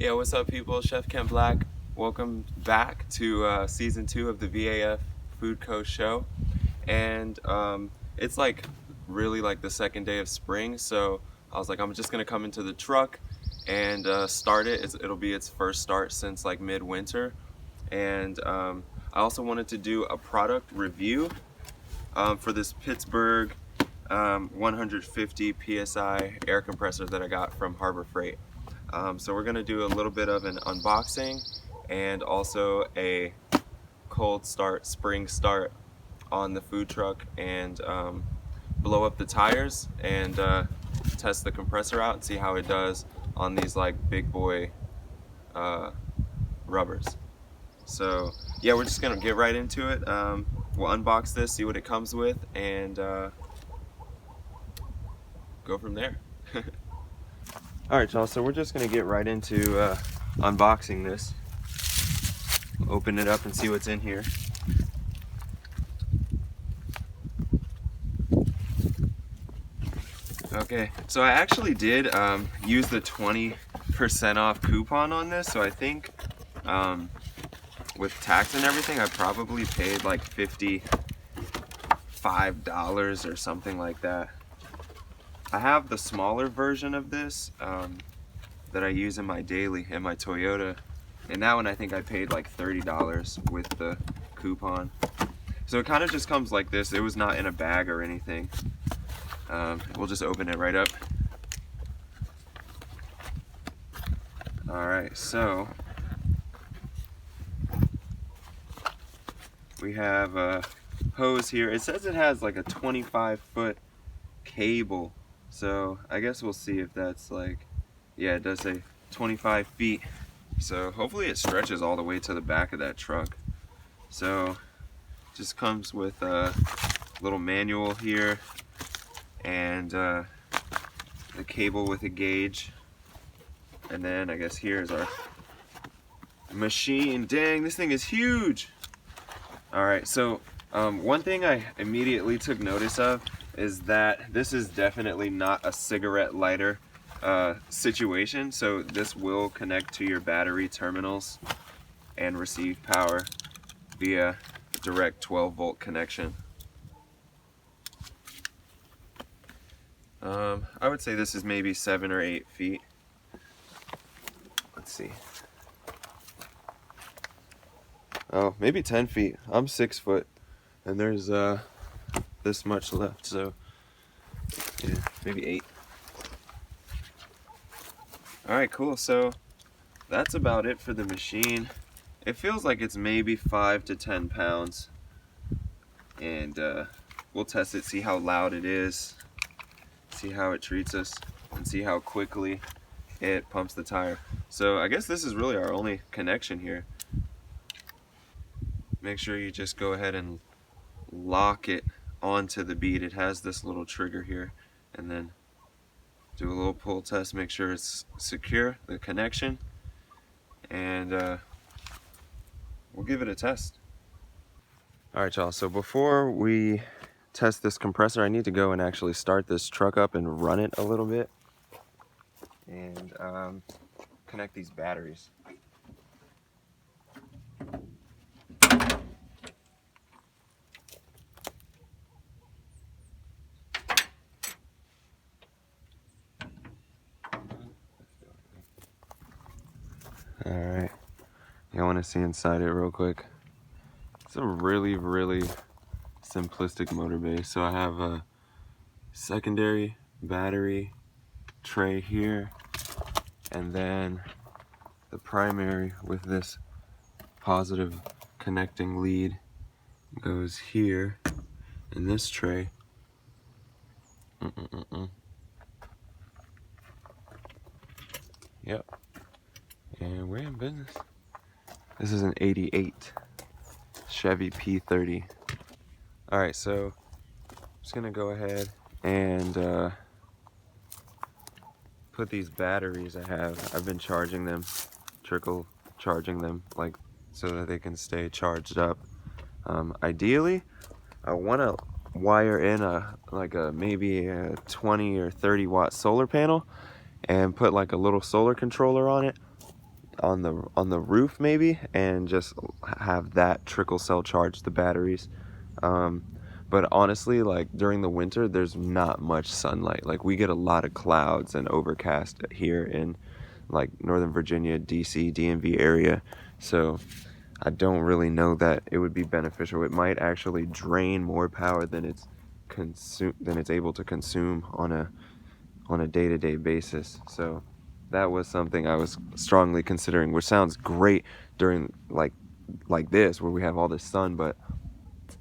Yeah, what's up, people? Chef Ken Black. Welcome back to season 2 of the VaF Food Co show. And it's like really like the second day of spring, so I was like, I'm just gonna come into the truck and start it. It'll be its first start since like midwinter. And I also wanted to do a product review for this Pittsburgh 150 Psi air compressor that I got from Harbor Freight. So we're going to do a little bit of an unboxing and also a cold start, spring start on the food truck, and blow up the tires and test the compressor out and see how it does on these like big boy rubbers. So yeah, we're just going to get right into it. We'll unbox this, see what it comes with, and go from there. Alright y'all, so we're just going to get right into unboxing this. Open it up and see what's in here. Okay, so I actually did use the 20% off coupon on this, so I think with tax and everything I probably paid like $55 or something like that. I have the smaller version of this that I use in my daily in my Toyota, and that one I think I paid like $30 with the coupon. So it kind of just comes like this. It was not in a bag or anything. We'll just open it right up. Alright, so we have a hose here. It says it has like a 25-foot cable, so I guess we'll see if that's like, yeah, it does say 25 feet. So hopefully it stretches all the way to the back of that truck. So just comes with a little manual here and the cable with a gauge. And then I guess here's our machine. Dang, this thing is huge. Alright, so one thing I immediately took notice of is that this is definitely not a cigarette lighter situation. So this will connect to your battery terminals and receive power via direct 12-volt connection. I would say this is maybe 7 or 8 feet. Let's see. Oh, maybe 10 feet. I'm 6 foot, and there's this much left, so yeah, maybe 8. Alright, cool. So that's about it for the machine. It feels like it's maybe 5 to 10 pounds, and we'll test it, see how loud it is, see how it treats us, and see how quickly it pumps the tire. So I guess this is really our only connection here. Make sure you just go ahead and lock it onto the bead. It has this little trigger here, and then do a little pull test, make sure it's secure, the connection, and we'll give it a test. Alright y'all, so before we test this compressor, I need to go and actually start this truck up and run it a little bit and connect these batteries. Alright, you want to see inside it real quick. It's a really simplistic motor base. So I have a secondary battery tray here, and then the primary with this positive connecting lead goes here in this tray. Yep. And we're in business. This is an 88 Chevy P30. Alright, so I'm just gonna go ahead and put these batteries I have. I've been charging them, trickle charging them, like so that they can stay charged up. Ideally, I want to wire in maybe a 20 or 30 watt solar panel and put like a little solar controller on it, on the roof maybe, and just have that trickle cell charge the batteries. But honestly, like during the winter, there's not much sunlight. Like we get a lot of clouds and overcast here in like Northern Virginia, DC, DMV area. So I don't really know that it would be beneficial. It might actually drain more power than it's able to consume on a day-to-day basis. So that was something I was strongly considering, which sounds great during like this where we have all this sun, but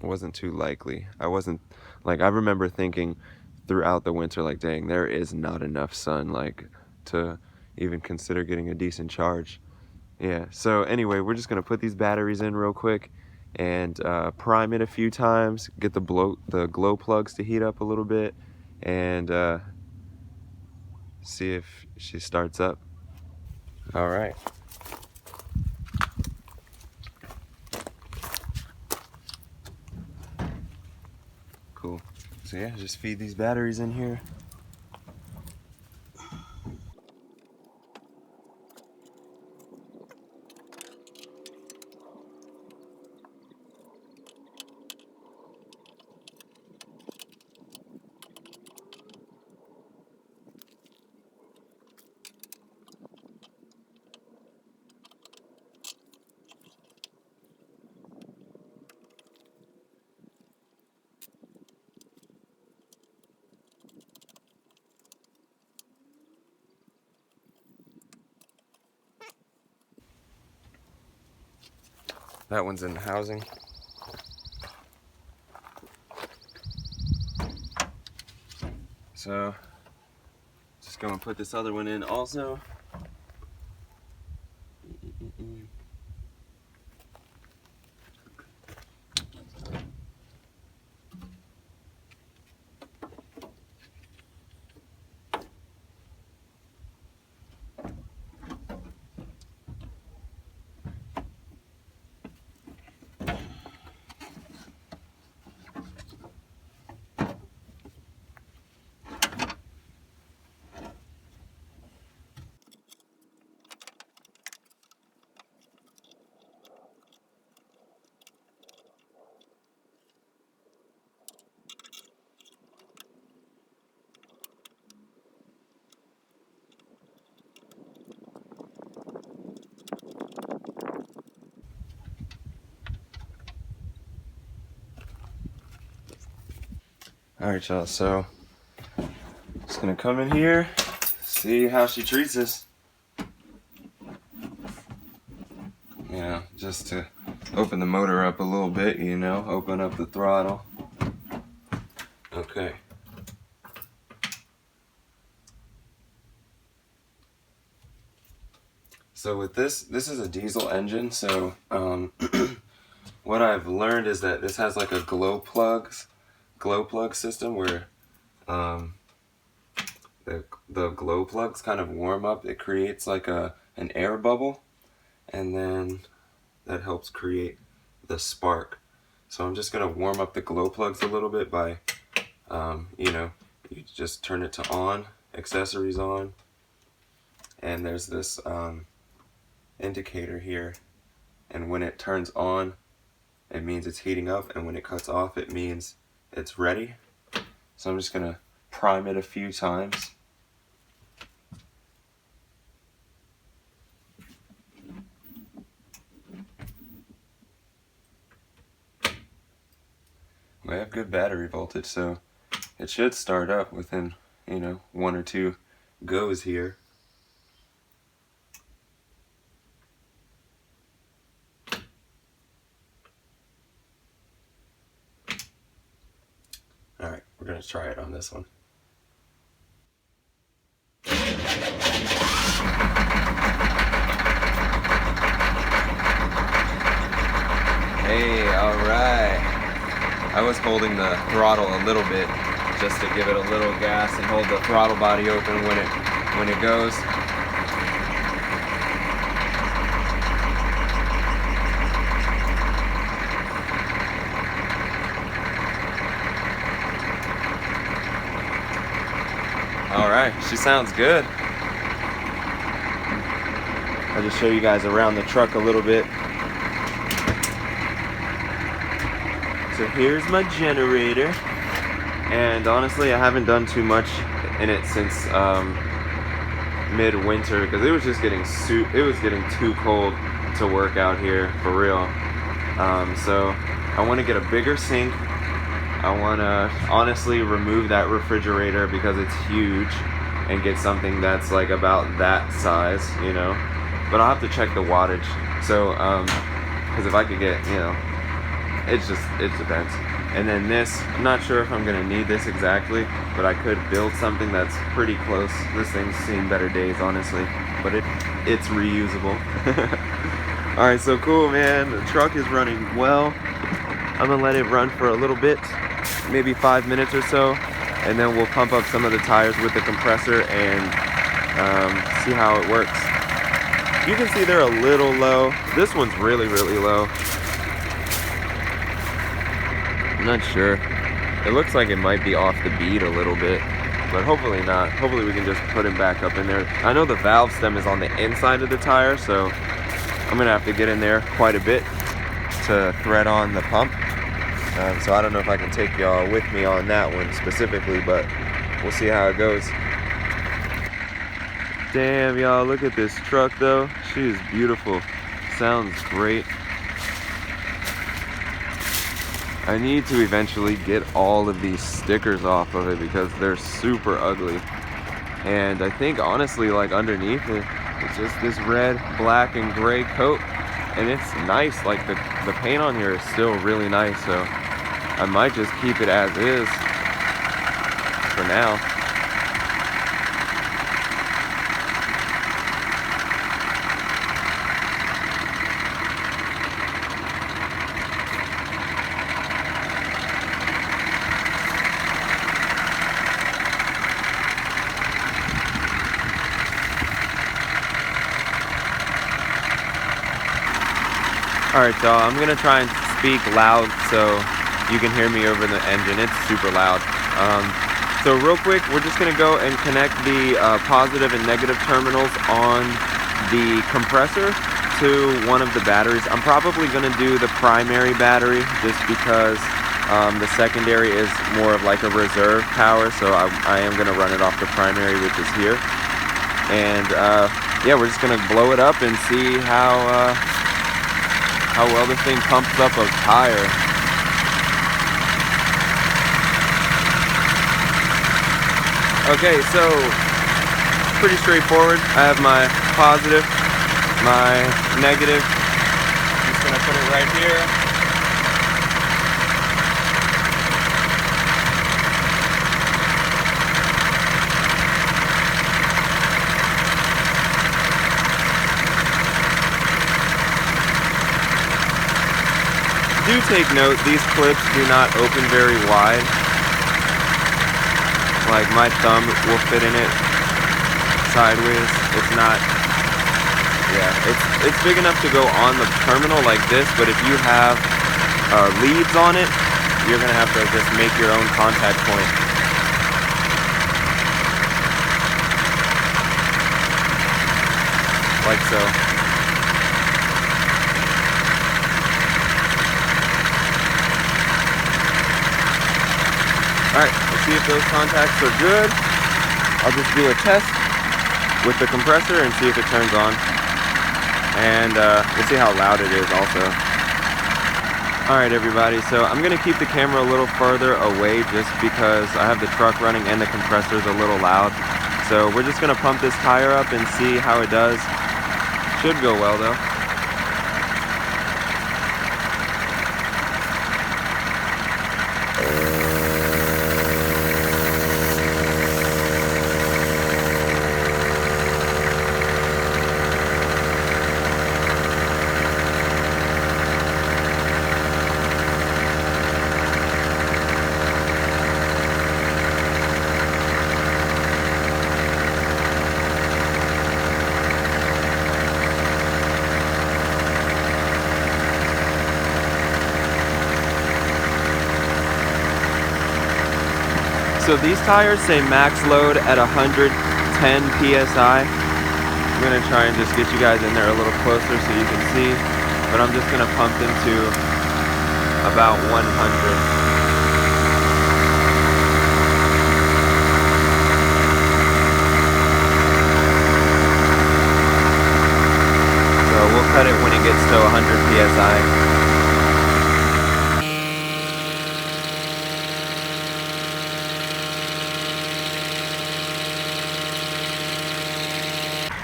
it wasn't too likely. I remember thinking throughout the winter, like, dang, there is not enough sun like to even consider getting a decent charge. Yeah, so anyway, we're just gonna put these batteries in real quick and prime it a few times, get the glow plugs to heat up a little bit, and see if she starts up. All right. Cool. So yeah, just feed these batteries in here. That one's in the housing. So just go and put this other one in also. All right, y'all, so just gonna come in here, see how she treats us. You know, just to open the motor up a little bit, you know, open up the throttle. Okay. So with this is a diesel engine, so what I've learned is that this has like a glow plug system where the glow plugs kind of warm up. It creates like an air bubble, and then that helps create the spark. So I'm just gonna warm up the glow plugs a little bit by you know, you just turn it to on, accessories on, and there's this indicator here, and when it turns on it means it's heating up, and when it cuts off it means it's ready. So I'm just gonna prime it a few times. We have good battery voltage, so it should start up within, you know, 1 or 2 goes here. All right, we're gonna try it on this one. Hey, all right. I was holding the throttle a little bit just to give it a little gas and hold the throttle body open when it goes. All right, she sounds good. I'll just show you guys around the truck a little bit. So here's my generator, and honestly I haven't done too much in it since mid-winter because it was just getting too cold to work out here for real. So I want to get a bigger sink. I want to honestly remove that refrigerator because it's huge and get something that's like about that size, you know. But I'll have to check the wattage. So because if I could get, you know, it depends. And then this, I'm not sure if I'm gonna need this exactly, but I could build something that's pretty close. This thing's seen better days, honestly, but it's reusable. All right, so cool, man. The truck is running well. I'm gonna let it run for a little bit, maybe 5 minutes or so, and then we'll pump up some of the tires with the compressor and see how it works. You can see they're a little low. This one's really, really low. I'm not sure. It looks like it might be off the bead a little bit, but hopefully not. Hopefully we can just put him back up in there. I know the valve stem is on the inside of the tire, so I'm gonna have to get in there quite a bit to thread on the pump. So I don't know if I can take y'all with me on that one specifically, but we'll see how it goes. Damn, y'all, look at this truck though. She is beautiful. Sounds great. I need to eventually get all of these stickers off of it because they're super ugly. And I think honestly, like underneath it, it's just this red, black, and gray coat. And it's nice, like the paint on here is still really nice, so I might just keep it as is for now. Alright, y'all, I'm gonna try and speak loud so you can hear me over the engine. It's super loud. So real quick, we're just gonna go and connect the positive and negative terminals on the compressor to one of the batteries. I'm probably gonna do the primary battery just because the secondary is more of like a reserve power, so I am gonna run it off the primary, which is here. And yeah, we're just gonna blow it up and see how well this thing pumps up a tire. Okay, so pretty straightforward. I have my positive, my negative. I'm just gonna put it right here. Do take note, these clips do not open very wide. Like my thumb will fit in it sideways. It's not, yeah, it's big enough to go on the terminal like this, but if you have leads on it, you're gonna have to just make your own contact point. Like so. Alright, let's see if those contacts are good. I'll just do a test with the compressor and see if it turns on. And we'll see how loud it is also. Alright everybody, so I'm going to keep the camera a little further away just because I have the truck running and the compressor is a little loud. So we're just going to pump this tire up and see how it does. Should go well though. So these tires say max load at 110 PSI. I'm gonna try and just get you guys in there a little closer so you can see, but I'm just gonna pump them to about 100. We'll cut it when it gets to 100 psi.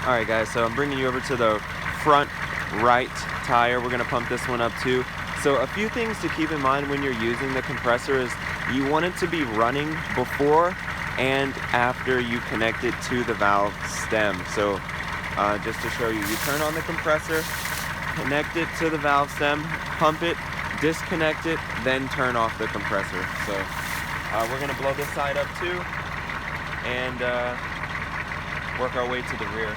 Alright guys, so I'm bringing you over to the front right tire. We're going to pump this one up too. So a few things to keep in mind when you're using the compressor is you want it to be running before and after you connect it to the valve stem. So just to show you, you turn on the compressor, connect it to the valve stem, pump it, disconnect it, then turn off the compressor. So we're going to blow this side up too and work our way to the rear.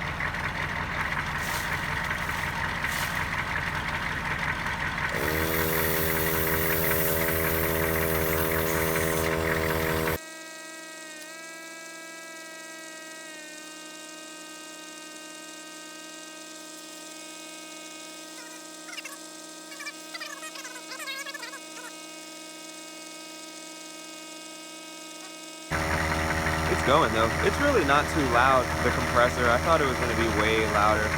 It's going though. It's really not too loud, the compressor. I thought it was going to be way louder.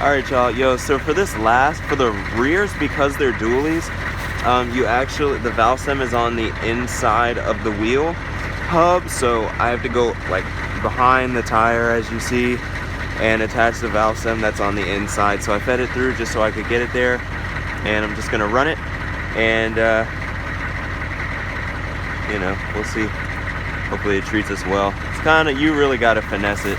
Alright y'all, so for this for the rears, because they're dualies, the valve stem is on the inside of the wheel hub, so I have to go like behind the tire, as you see, and attach the valve stem that's on the inside. So I fed it through just so I could get it there, and I'm just gonna run it, and you know, we'll see. Hopefully it treats us well. It's kind of, you really got to finesse it.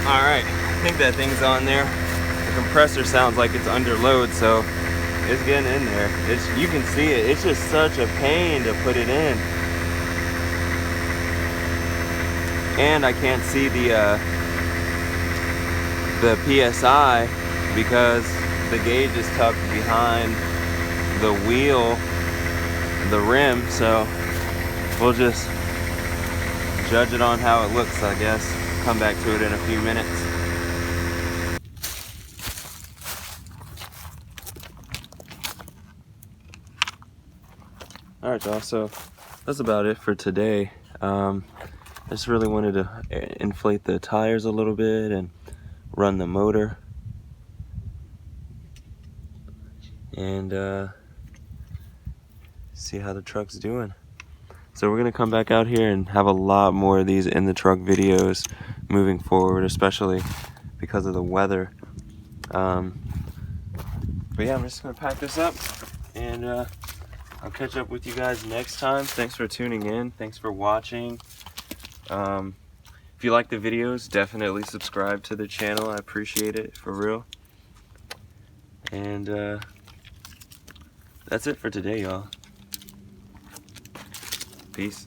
Alright, I think that thing's on there. The compressor sounds like it's under load, so it's getting in there. You can see it. It's just such a pain to put it in. And I can't see the PSI because the gauge is tucked behind the wheel, the rim, so we'll just judge it on how it looks, I guess. Come back to it in a few minutes. Alright y'all, so that's about it for today. I just really wanted to inflate the tires a little bit and run the motor. And see how the truck's doing. So we're gonna come back out here and have a lot more of these in the truck videos moving forward, especially because of the weather. But yeah, I'm just gonna pack this up, and I'll catch up with you guys next time. Thanks for tuning in. Thanks for watching. If you like the videos, definitely subscribe to the channel. I appreciate it, for real. And that's it for today, y'all. Peace.